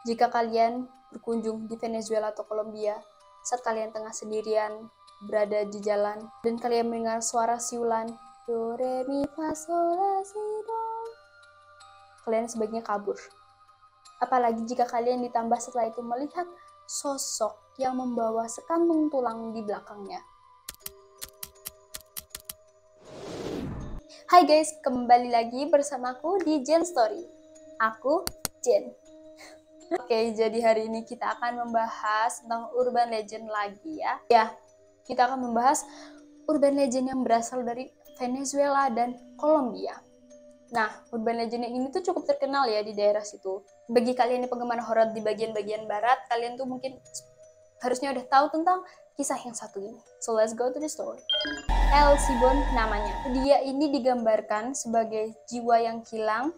Jika kalian berkunjung di Venezuela atau Kolombia, saat kalian tengah sendirian berada di jalan, dan kalian mendengar suara siulan do, re, mi, fa, sol, la, si, do, kalian sebaiknya kabur. Apalagi jika kalian ditambah setelah itu melihat sosok yang membawa sekantung tulang di belakangnya. Hai guys, kembali lagi bersamaku di Jen Story. Aku Jen. Oke, jadi hari ini kita akan membahas tentang urban legend lagi ya. Ya, kita akan membahas urban legend yang berasal dari Venezuela dan Kolombia. Nah, urban legend ini tuh cukup terkenal ya di daerah situ. Bagi kalian yang penggemar horor di bagian-bagian barat, kalian tuh mungkin harusnya udah tahu tentang kisah yang satu ini. So let's go to the story. El Sibon namanya. Dia ini digambarkan sebagai jiwa yang hilang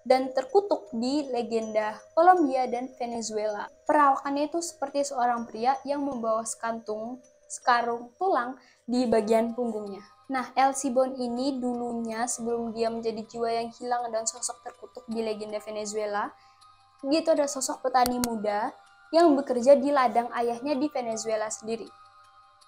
dan terkutuk di legenda Kolombia dan Venezuela. Perawakannya itu seperti seorang pria yang membawa sekarung tulang di bagian punggungnya. Nah, El Sibon ini dulunya sebelum dia menjadi jiwa yang hilang dan sosok terkutuk di legenda Venezuela, dia itu ada sosok petani muda yang bekerja di ladang ayahnya di Venezuela sendiri.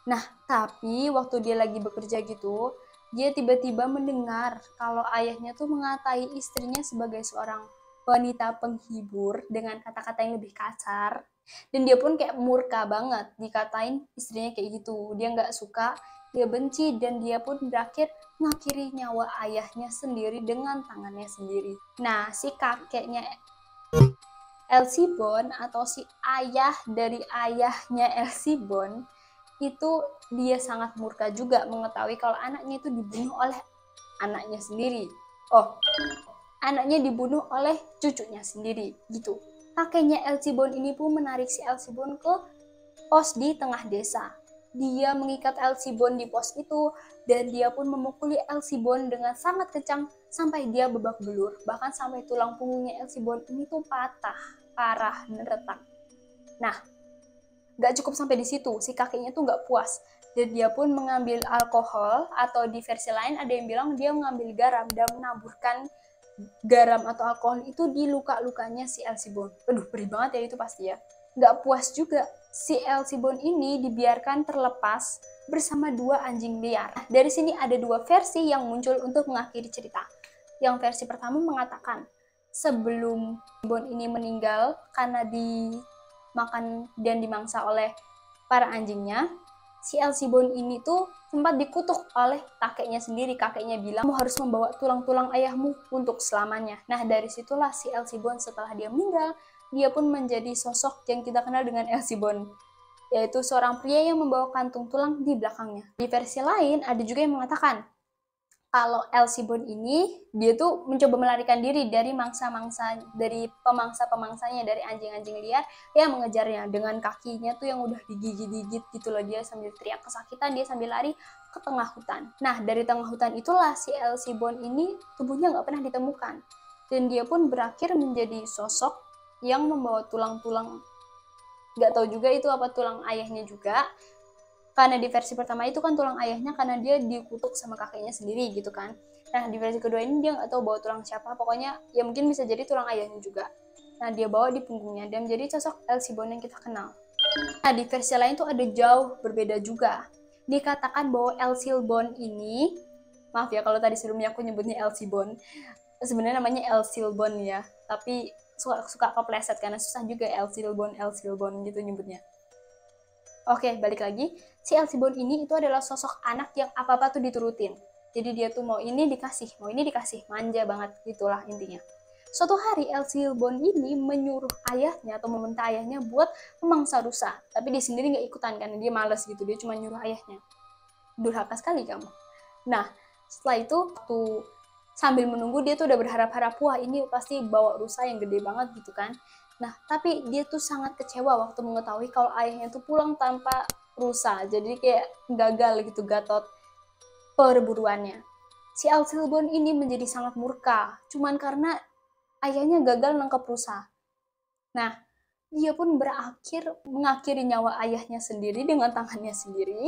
Nah, tapi waktu dia lagi bekerja gitu, dia tiba-tiba mendengar kalau ayahnya tuh mengatai istrinya sebagai seorang wanita penghibur dengan kata-kata yang lebih kasar. Dan dia pun kayak murka banget dikatain istrinya kayak gitu. Dia nggak suka, dia benci, dan dia pun berakhir mengakhiri nyawa ayahnya sendiri dengan tangannya sendiri. Nah, si kakeknya El Sibon atau si ayah dari ayahnya El Sibon itu dia sangat murka juga mengetahui kalau anaknya itu dibunuh oleh anaknya sendiri. Oh, anaknya dibunuh oleh cucunya sendiri gitu. Kakeknya El Sibon ini pun menarik si El Sibon ke pos di tengah desa. Dia mengikat El Sibon di pos itu dan dia pun memukuli El Sibon dengan sangat kencang sampai dia babak belur. Bahkan sampai tulang punggungnya El Sibon ini tuh patah, parah dan retak. Nah, gak cukup sampai di situ, si kakeknya tuh gak puas. Dan dia pun mengambil alkohol, atau di versi lain ada yang bilang dia mengambil garam dan menaburkan garam atau alkohol itu di luka-lukanya si El Sibon. Aduh, perih banget ya itu pasti ya. Gak puas juga, si El Sibon ini dibiarkan terlepas bersama dua anjing liar. Dari sini ada dua versi yang muncul untuk mengakhiri cerita. Yang versi pertama mengatakan, sebelum Sibon ini meninggal karena dimakan dan dimangsa oleh para anjingnya, si El Sibon ini tuh sempat dikutuk oleh kakeknya sendiri. Kakeknya bilang, kamu harus membawa tulang-tulang ayahmu untuk selamanya. Nah, dari situlah si El Sibon setelah dia meninggal, dia pun menjadi sosok yang kita kenal dengan El Sibon, yaitu seorang pria yang membawa kantung tulang di belakangnya. Di versi lain, ada juga yang mengatakan kalau El Sibon ini, dia tuh mencoba melarikan diri dari dari pemangsa-pemangsanya, dari anjing-anjing liar yang mengejarnya dengan kakinya tuh yang udah digigit-gigit gitu loh. Dia sambil teriak kesakitan, dia sambil lari ke tengah hutan. Nah, dari tengah hutan itulah si El Sibon ini tubuhnya nggak pernah ditemukan. Dan dia pun berakhir menjadi sosok yang membawa tulang-tulang, nggak tahu juga itu apa tulang ayahnya juga, karena di versi pertama itu kan tulang ayahnya karena dia dikutuk sama kakeknya sendiri gitu kan. Nah, di versi kedua ini dia nggak tahu bawa tulang siapa, pokoknya ya mungkin bisa jadi tulang ayahnya juga. Nah, dia bawa di punggungnya dan menjadi sosok El Sibon yang kita kenal. Nah, di versi lain tuh ada jauh berbeda juga. Dikatakan bahwa El Sibon ini, maaf ya kalau tadi sebelumnya aku nyebutnya El Sibon, sebenarnya namanya El Silbon ya, tapi suka kepleset karena susah juga El Silbon gitu nyebutnya. Oke, balik lagi. Si El Sibon ini itu adalah sosok anak yang apa-apa tuh diturutin. Jadi dia tuh mau ini dikasih, manja banget gitulah intinya. Suatu hari El Sibon ini menyuruh ayahnya atau meminta ayahnya buat memangsa rusa. Tapi dia sendiri nggak ikutan karena dia males gitu, dia cuma nyuruh ayahnya. Durhaka sekali kamu. Nah, setelah itu waktu sambil menunggu dia tuh udah berharap-harap, wah ini pasti bawa rusa yang gede banget gitu kan. Nah, tapi dia tuh sangat kecewa waktu mengetahui kalau ayahnya tuh pulang tanpa rusa. Jadi kayak gagal gitu, gatot perburuannya. Si El Sibon ini menjadi sangat murka, cuman karena ayahnya gagal nangkep rusa. Nah, dia pun berakhir mengakhiri nyawa ayahnya sendiri dengan tangannya sendiri.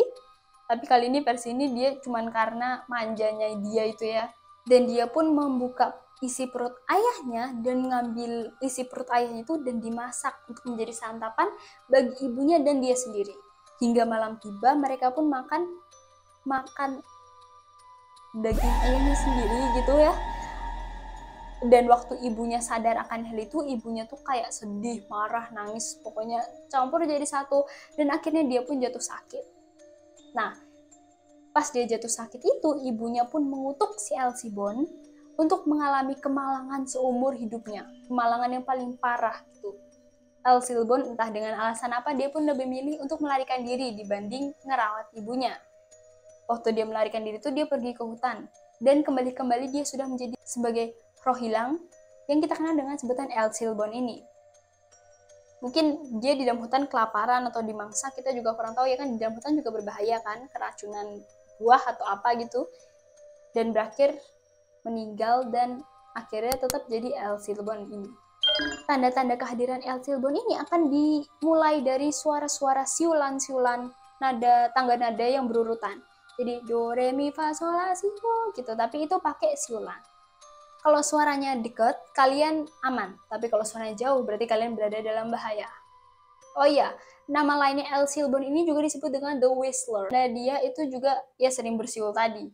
Tapi kali ini versi ini dia cuman karena manjanya dia itu ya. Dan dia pun membuka isi perut ayahnya dan ngambil isi perut ayahnya itu dan dimasak untuk menjadi santapan bagi ibunya dan dia sendiri. Hingga malam tiba, mereka pun makan daging ayahnya sendiri gitu ya. Dan waktu ibunya sadar akan hal itu, ibunya tuh kayak sedih, marah, nangis, pokoknya campur jadi satu, dan akhirnya dia pun jatuh sakit. Nah, pas dia jatuh sakit itu, ibunya pun mengutuk si Elsibon untuk mengalami kemalangan seumur hidupnya, kemalangan yang paling parah gitu. Elsibon entah dengan alasan apa, dia pun lebih milih untuk melarikan diri dibanding ngerawat ibunya. Waktu dia melarikan diri itu, dia pergi ke hutan, dan kembali dia sudah menjadi sebagai roh hilang yang kita kenal dengan sebutan Elsibon ini. Mungkin dia di dalam hutan kelaparan atau dimangsa, kita juga kurang tahu ya kan, di dalam hutan juga berbahaya kan, keracunan buah atau apa gitu, dan berakhir meninggal dan akhirnya tetap jadi Elsibon ini. Tanda-tanda kehadiran Elsibon ini akan dimulai dari suara-suara siulan-siulan tangga nada yang berurutan. Jadi do, re, mi, fa, sol, la, si, do gitu, tapi itu pakai siulan. Kalau suaranya dekat, kalian aman. Tapi kalau suaranya jauh, berarti kalian berada dalam bahaya. Oh iya, nama lainnya Elsibon ini juga disebut dengan The Whistler. Nah, dia itu juga ya sering bersiul tadi.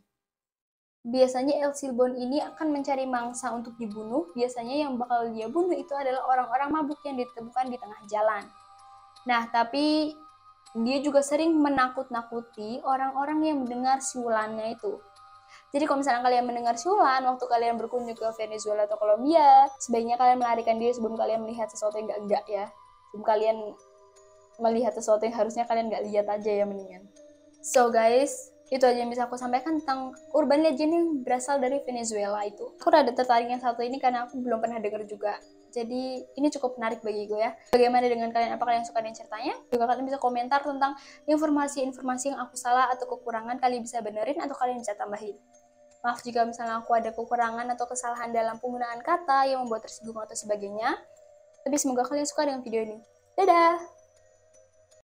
Biasanya Elsibon ini akan mencari mangsa untuk dibunuh. Biasanya yang bakal dia bunuh itu adalah orang-orang mabuk yang ditemukan di tengah jalan. Nah, tapi dia juga sering menakut-nakuti orang-orang yang mendengar siulannya itu. Jadi kalau misalnya kalian mendengar siulan waktu kalian berkunjung ke Venezuela atau Kolombia, sebaiknya kalian melarikan diri sebelum kalian melihat sesuatu yang enggak ya. Sebelum kalian melihat sesuatu yang harusnya kalian nggak lihat aja ya mendingan. So guys, itu aja yang bisa aku sampaikan tentang urban legend yang berasal dari Venezuela itu. Aku rada tertarik yang satu ini karena aku belum pernah dengar juga. Jadi ini cukup menarik bagi gue ya. Bagaimana dengan kalian? Apa kalian suka dengan ceritanya? Juga kalian bisa komentar tentang informasi-informasi yang aku salah atau kekurangan, kalian bisa benerin atau kalian bisa tambahin. Maaf jika misalnya aku ada kekurangan atau kesalahan dalam penggunaan kata yang membuat tersinggung atau sebagainya. Tapi semoga kalian suka dengan video ini. Dadah!